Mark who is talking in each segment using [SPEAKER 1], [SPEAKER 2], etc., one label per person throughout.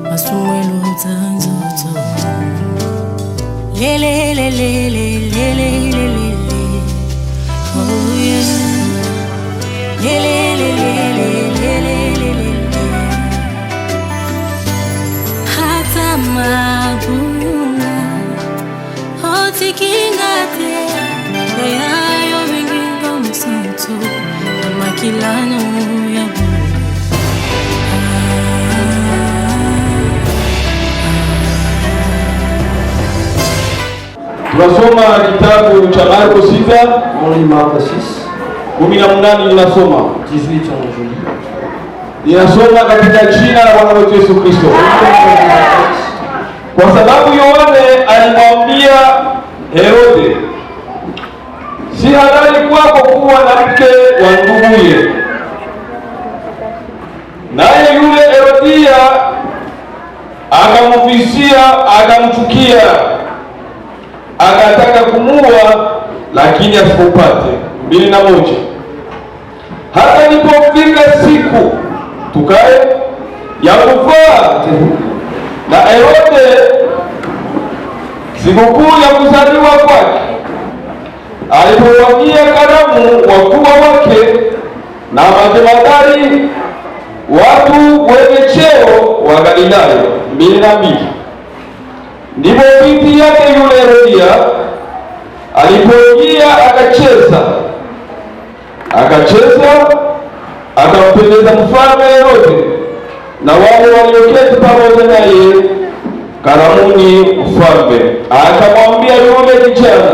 [SPEAKER 1] Masumwe lutanzoto le le le le le le le le le oh yeah le le le le le le le le hata mabuna otikingate yayo bingingo msanto makilano ya
[SPEAKER 2] tunasoma kitabu cha Marko 6.
[SPEAKER 3] On lit Marc 6.
[SPEAKER 2] 18 ninasoma.
[SPEAKER 3] 18 aujourd'hui.
[SPEAKER 2] Ninasoma katika jina la Bwana wetu Yesu Kristo. Kwa sababu Yohane alimwambia Herode, si halali kwako kuwa na mke wa nduguye. Naye yule Herodia akamvizia, akamchukia, akataka kumuua, lakini asipopate. 21. Hata ilipofika siku tukae ya kuvaa na Herode sikukuu ya kuzaliwa kwake, alipowagia karamu wakubwa wake na majemadari, watu wenye cheo wa Galilaya. 22. Ndipo binti yake yule Herodia alipoingia akacheza akampendeza mfalme Herode na wale walioketi pamoja naye karamuni mfalme. Akamwambia yule kijana,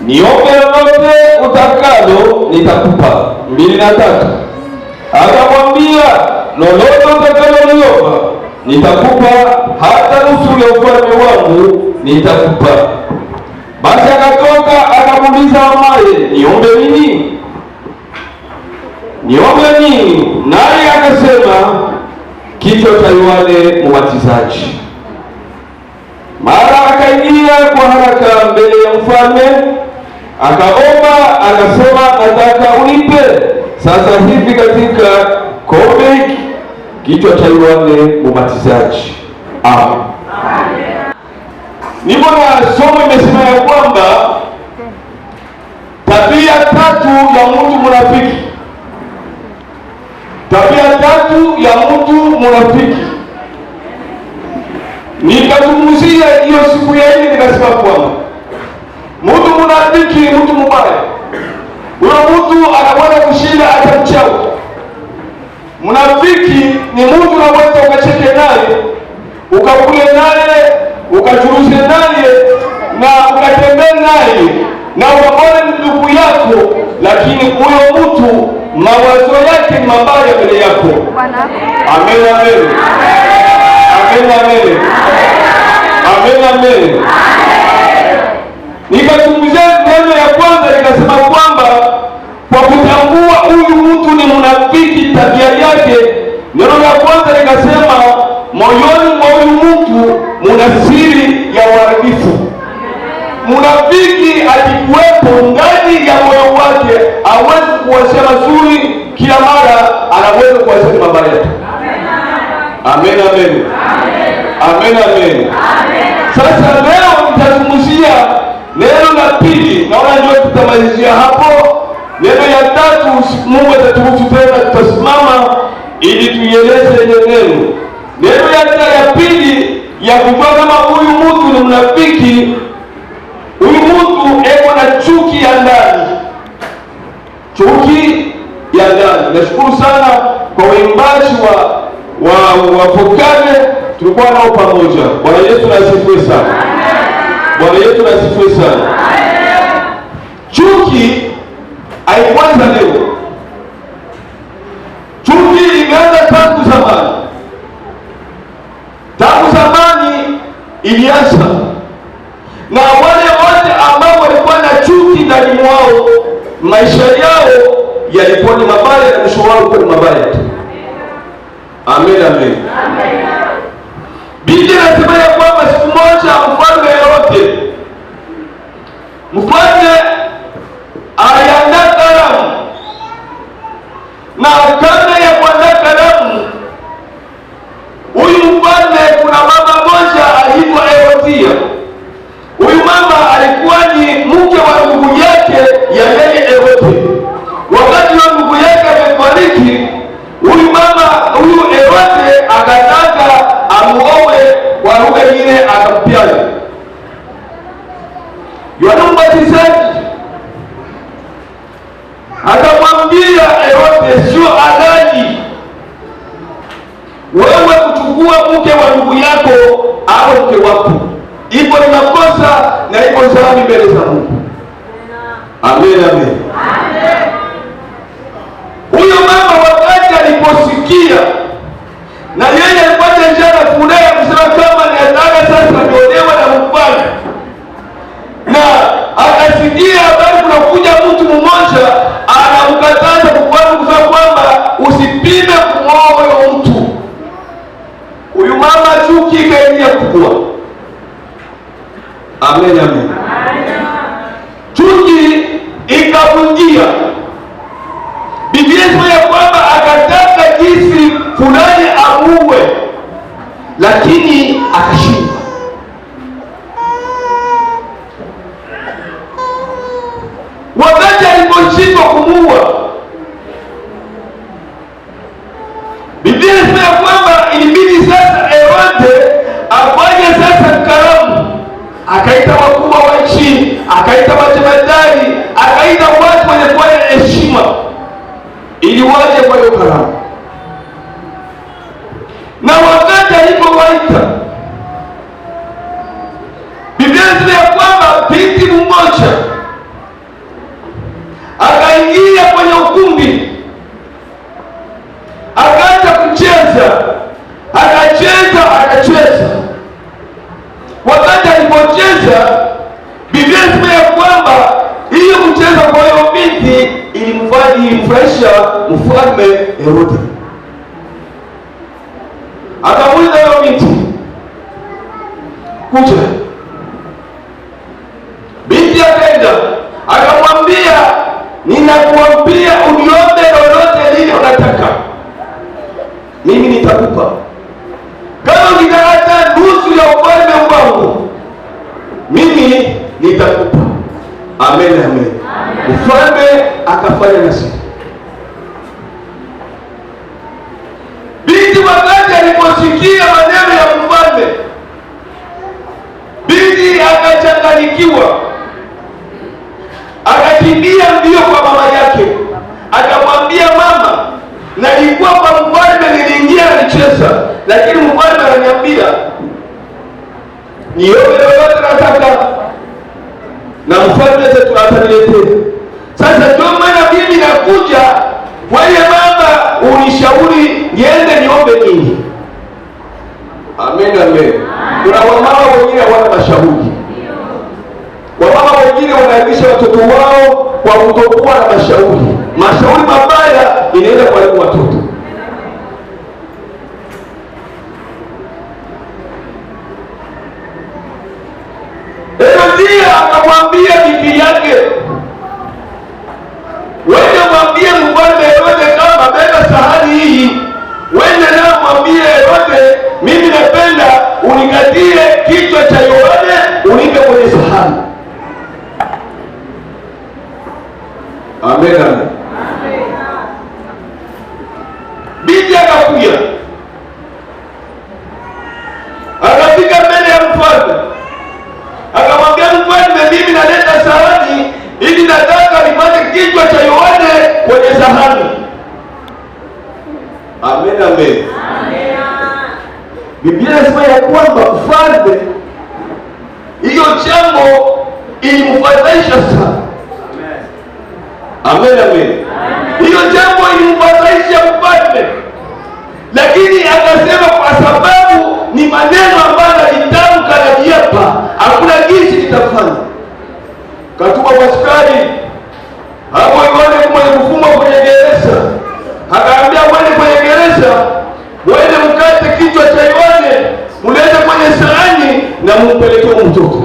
[SPEAKER 2] niombe lolote utakalo nitakupa. 23. Akamwambia, lolote utakaloniomba nitakupa, hata nusu ya ufalme wangu nitakupa. Basi akatoka akamuuliza mamaye, niombe nini? Niombe nini? Naye akasema, kichwa cha Yohane Mbatizaji. Mara akaingia kwa haraka mbele ya mfalme, akaomba akasema, nataka unipe sasa hivi katika kombe hiki kichwa cha Yohane Mbatizaji. Amen. Ndipo na somo imesema ya kwamba tabia tatu ya mtu munafiki. Tabia tatu ya mtu munafiki. Nikazungumzia hiyo siku ya hili, nikasema kwamba mtu munafiki ni mtu mbaya. Huyo mtu anaweza kushinda hata mchawi. Munafiki ni mtu unaweza ukacheke naye, ukakule naye, ukajuruze naye na ukatembea naye na ukaona ni ndugu yako, lakini huyo mtu mawazo yake ni mabaya mbele yako. Amen, amen. Amen, amen. Amen, amen. Nikazungumzia neno ya kwanza, nikasema kwamba kwa kutambua huyu mtu ni munafiki tabia yake, neno la kwanza nikasema moyoni mwa huyu mtu muna siri ya uharibifu. Munafiki akikuwepo ndani ya moyo wake hawezi kuwazia mazuri, kila mara anaweza kuwazia mabaya tu. Amen, amen. Amen, amen. Sasa leo nitazungumzia neno la pili, naona ndio tutamalizia hapo. Neno ya tatu Mungu ataturuhusu tena tutasimama ili tuieleze ile neno. Neno ya pili ya kujua kama huyu mtu ni mnafiki, huyu mtu eko na chuki ya ndani. Chuki ya ndani. Nashukuru sana kwa waimbaji wa Fokane, tulikuwa nao pamoja. Bwana Yesu asifiwe sana. Bwana Yesu asifiwe sana. Chuki haikuanza leo. Chuki imeanza tangu zamani. Tangu zamani ilianza, na wale wote ambao walikuwa na chuki ndani mwao, maisha yao yalikuwa ni mabaya na mwisho wao ulikuwa ni mabaya tu. Amen, amen. Biblia inasema ya kwamba siku moja mfalme Herode, mfalme aliandaa karamu, na kabla ya kuandaa karamu, huyu mfalme, kuna mama moja aliitwa Herodia. Huyu mama alikuwa ni mke wa ndugu yake ya yeye Herode. Wakati wa ndugu yake amefariki, huyu Herode akataka amuoe, kwa lugha nyingine akampiana. Yohana Mbatizaji akamwambia Herode, sio halali wewe kuchukua mke wa ndugu yako au mke wako. Ipo ni makosa na ipo dhambi mbele za Mungu. Amen, amen. Huyo mama wakati aliposikia, na yeye alipata njia na furaha kusema kama nataka sasa niolewe na mfalme, na akasikia habari kunakuja mtu mmoja anamkataza mfalme kusema kwamba usipime kumwoa huyo mtu. Huyu mama chuki ikaingia kubwa. Amen, amen. Chuki ikavunjia. Biblia inasema ya kwamba akataka jinsi fulani amuue, lakini akashindwa. Wakati aliposhindwa kumuua, Biblia inasema ya kwamba ilibidi sasa Herode afanye sasa karamu. Akaita wakubwa wa nchi, akaita majemadari, akaita watu wenye kuwa na heshima ili waje kwa hiyo karamu. Na wakati alipowaita, Biblia inasema ya kwamba binti mmoja akaingia kwenye ukumbi, akaanza kucheza, akacheza. Wakati alipocheza, Biblia inasema ya kwamba hiyo kucheza kwa hiyo binti ilimfurahisha mfalme Herode. Akamuuliza hiyo binti, kuja. Binti akaenda, akamwambia, ninakuambia uniombe lolote lile unataka, mimi nitakupa. Kama ukitaka nusu ya ufalme wangu, mimi nitakupa. Amen, amen. Mfalme akafanya nasi. Binti wakati aliposikia maneno ya mfalme, binti akachanganyikiwa, akakimbia mbio kwa mama yake, akamwambia, mama, nalikuwa kwa mfalme, niliingia nicheza, lakini mfalme ananiambia niombe lolote nataka, na mfalme zetu ataniletea. Sasa ndio maana mimi nakuja wewe mama, unishauri niende niombe nini? Amen, amen. Kuna wamama wengine hawana mashauri. Wamama wengine wanaibisha watoto wao kwa kutokuwa na mashauri. Mashauri mabaya inaenda kuharibu watoto. Herodia akamwambia bibi yake, wewe mwambie mfalme Herode kama beba sahani hii, wewe na mwambie Herode, mimi napenda unikatie kichwa cha Yohane unipe kwenye sahani. Amen, amen. Bibi akakuja, akafika mbele ya mfalme, akamwambia mfalme, mimi naleta sahani ili nataka nipate kichwa cha Yohane kwenye sahani. Amen, amen. Biblia inasema ya kwamba mfalme, hiyo jambo ilimfadhaisha sana. Amen, amen. Hiyo jambo ilimfadhaisha mfalme, lakini akasema kwa sababu ni maneno ambayo alitamka na askari hapo Yohane mwenye kufungwa kwenye gereza, akaambia wende kwenye gereza, wende mkate kichwa cha Yohane, mulete kwenye sahani na mumpelekee mtoto.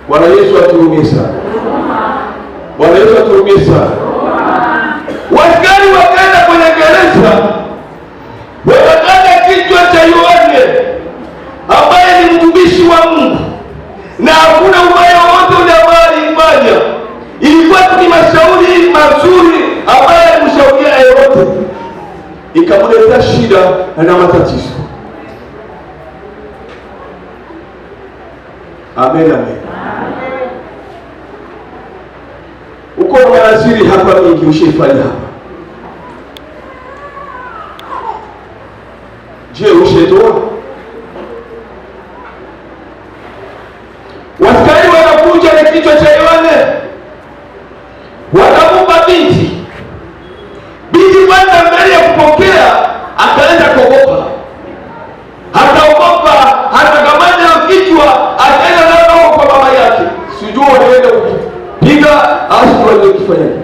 [SPEAKER 2] Bwana Yesu atuhurumie sana. Bwana Yesu atuhurumie sana. Askari wakaenda kwenye gereza, wakakata kichwa cha Yohane ambaye ni mtumishi wa Mungu, na hakuna ubaya wote ule ambaye alifanya. Ilikuwa ni mashauri mazuri ambaye alimshauria Herode, ikamletea shida na matatizo. Amen, amen. Uko na manaziri hapa mingi ushaifanya hapa. Je, ushetoa? Askari wanakuja na kichwa cha Yohane, wanamupa binti. Binti kwanza mbele ya kupokea akaanza kuogopa, akaogopa, akakamata kichwa, akaenda nao kwa baba yake. Sijui wanaenda kupiga au wanaenda kufanya.